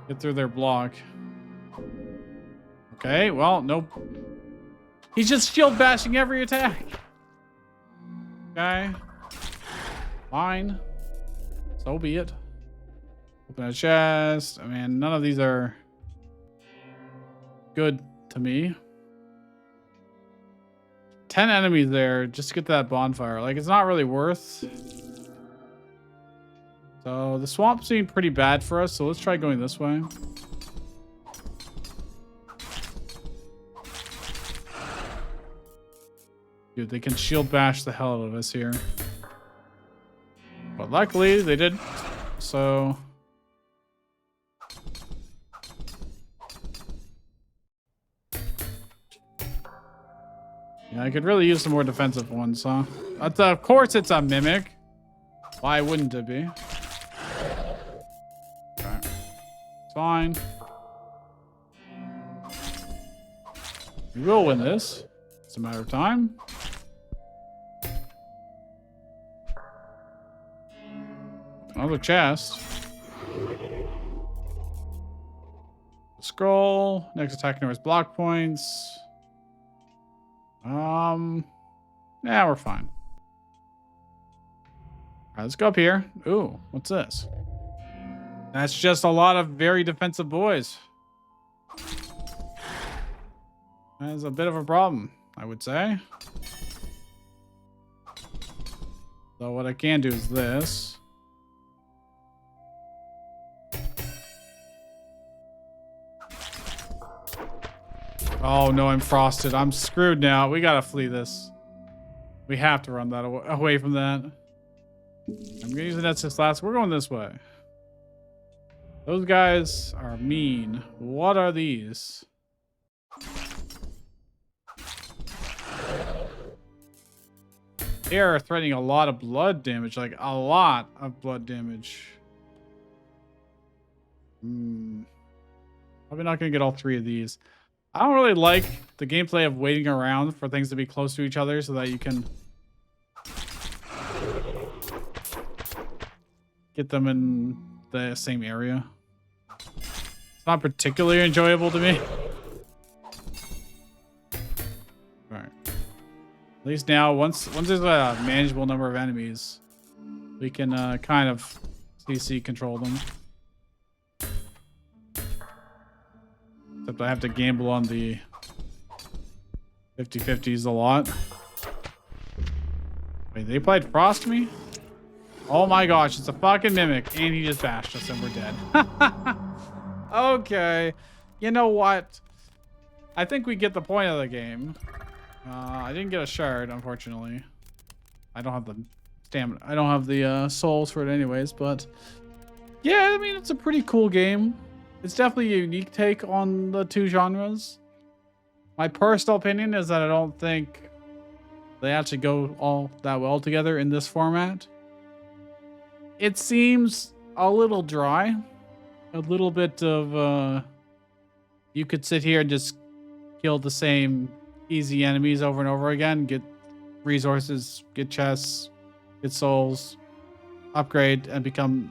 A: get through their block. Okay, well, nope. He's just shield bashing every attack. Okay. Fine. So be it. Open a chest. I mean, none of these are good to me. 10 enemies there just to get to that bonfire. Like, it's not really worth. So the swamp seemed pretty bad for us. So let's try going this way. Dude, they can shield bash the hell out of us here. But luckily they did. So yeah, I could really use some more defensive ones, huh? Of course it's a mimic. Why wouldn't it be? Okay. It's fine. We will win this. It's a matter of time. Another chest. Scroll. Next attack ignores block points. Yeah, we're fine. All right, let's go up here. Ooh, what's this? That's just a lot of very defensive boys. That's a bit of a problem, I would say. So what I can do is this. Oh no, I'm frosted. I'm screwed now. We gotta flee this. We have to run that away from that. I'm gonna use the estus flask. We're going this way. Those guys are mean. What are these? They are threatening a lot of blood damage. Like a lot of blood damage. Probably not gonna get all 3 of these. I don't really like the gameplay of waiting around for things to be close to each other so that you can get them in the same area. It's not particularly enjoyable to me. Alright. At least now, once there's a manageable number of enemies, we can kind of CC control them. Except I have to gamble on the 50-50s a lot. Wait, they applied frost to me? Oh my gosh, it's a fucking mimic. And he just bashed us and we're dead. Okay. You know what? I think we get the point of the game. I didn't get a shard, unfortunately. I don't have the stamina. I don't have the souls for it anyways, but yeah, I mean, it's a pretty cool game. It's definitely a unique take on the 2 genres. My personal opinion is that I don't think they actually go all that well together in this format. It seems a little dry. A little bit of, you could sit here and just kill the same easy enemies over and over again. Get resources, get chests, get souls, upgrade, and become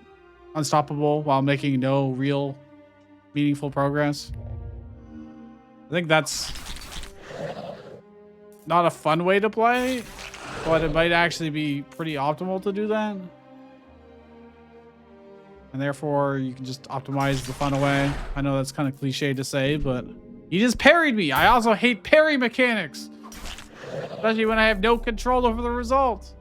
A: unstoppable while making no real meaningful progress. I think that's not a fun way to play, but it might actually be pretty optimal to do that. And therefore, you can just optimize the fun away. I know that's kind of cliche to say, but he just parried me. I also hate parry mechanics, especially when I have no control over the result.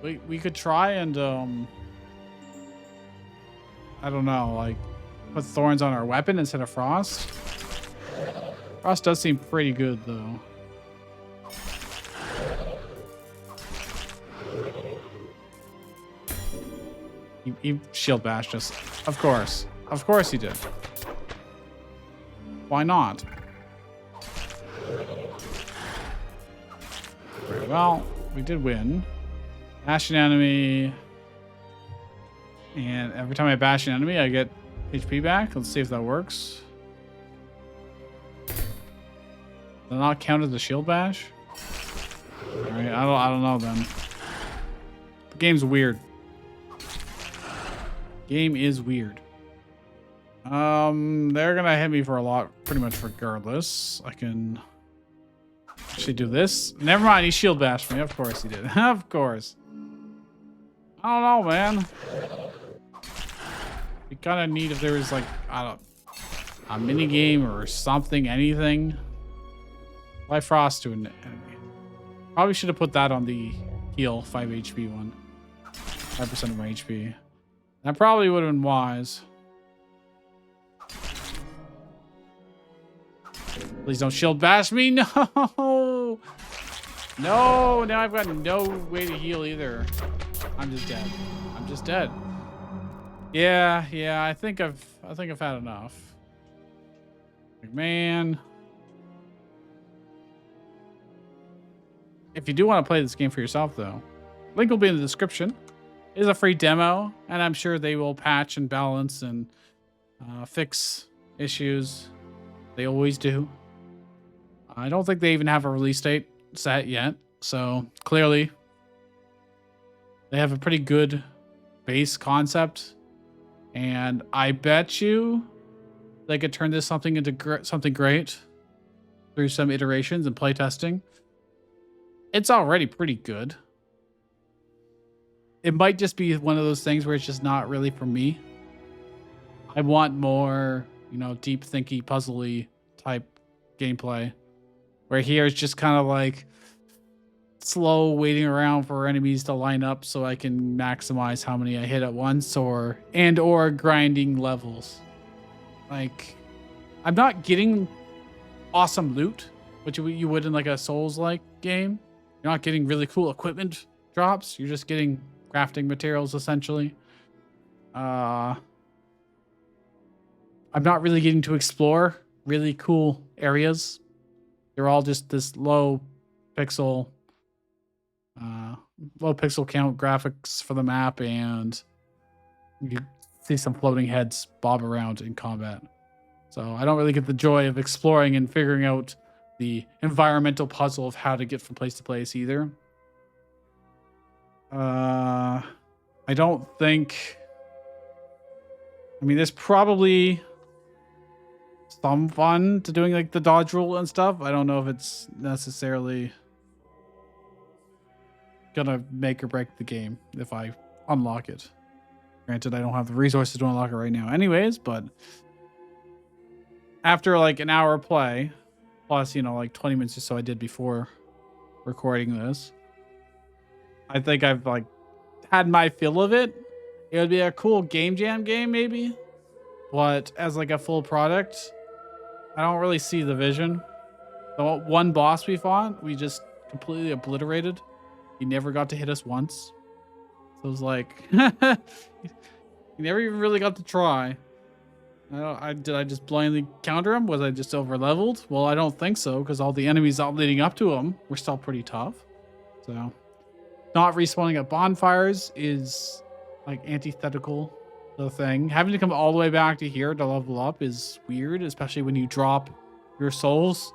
A: We could try and I don't know, like put thorns on our weapon instead of frost. Frost does seem pretty good though. He shield bashed us. Of course. Of course he did. Why not? Very well, we did win. Bash an enemy. And every time I bash an enemy, I get HP back. Let's see if that works. Does it not count as a shield bash? Alright, I don't know then. The game's weird. Game is weird. They're gonna hit me for a lot pretty much regardless. I can Actually do this. Never mind, he shield bashed me. Of course he did. Of course. I don't know, man. Be kind of neat if there was like, I don't, a mini game or something, anything. Why frost to an enemy? Probably should have put that on the heal 5 HP one. 5% of my HP. That probably would have been wise. Please don't shield bash me. No. No. Now I've got no way to heal either. I'm just dead. I'm just dead. Yeah. I think I've had enough. Like, man. If you do want to play this game for yourself, though, link will be in the description. It is a free demo, and I'm sure they will patch and balance and fix issues. They always do. I don't think they even have a release date set yet, so clearly they have a pretty good base concept, and I bet you they could turn this something into something great through some iterations and playtesting. It's already pretty good. It might just be one of those things where it's just not really for me. I want more, you know, deep thinky, puzzly type gameplay. Where here it's just kind of like slow waiting around for enemies to line up so I can maximize how many I hit at once, or grinding levels. Like, I'm not getting awesome loot, which you would in like a Souls-like game. You're not getting really cool equipment drops. You're just getting crafting materials, essentially. I'm not really getting to explore really cool areas. They're all just this low pixel count graphics for the map, and you see some floating heads bob around in combat. So I don't really get the joy of exploring and figuring out the environmental puzzle of how to get from place to place either. I don't think... I mean, there's probably some fun to doing like the dodge rule and stuff. I don't know if it's necessarily gonna make or break the game if I unlock it. Granted, I don't have the resources to unlock it right now anyways, but after like an hour play, plus, you know, like 20 minutes or so I did before recording this, I think I've like had my fill of it. It would be a cool game jam game maybe, but as like a full product, I don't really see the vision. The one boss we fought, we just completely obliterated. He never got to hit us once. So it was like, he never even really got to try. Did I just blindly counter him? Was I just over leveled? Well, I don't think so, because all the enemies out leading up to him were still pretty tough. So not respawning at bonfires is like antithetical to the thing. Having to come all the way back to here to level up is weird, especially when you drop your souls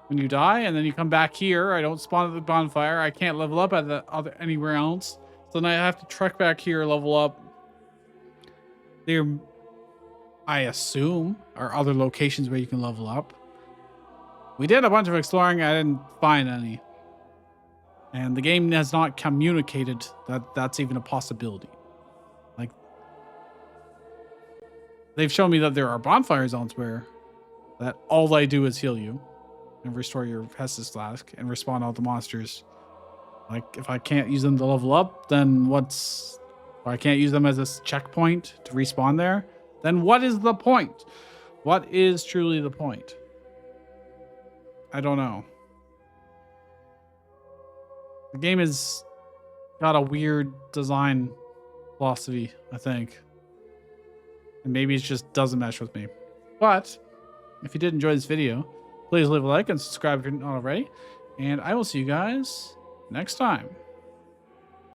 A: when you die, and then you come back here. I don't spawn at the bonfire. I can't level up at the anywhere else. So then I have to trek back here, level up. There, I assume, are other locations where you can level up. We did a bunch of exploring. I didn't find any. And the game has not communicated that that's even a possibility. Like, they've shown me that there are bonfire zones where that all they do is heal you and restore your estus flask and respawn all the monsters. Like, if I can't use them to level up, then or I can't use them as a checkpoint to respawn there, then what is the point? What is truly the point? I don't know. The game has got a weird design philosophy, I think. And maybe it just doesn't mesh with me. But if you did enjoy this video, please leave a like and subscribe if you're not already. And I will see you guys next time.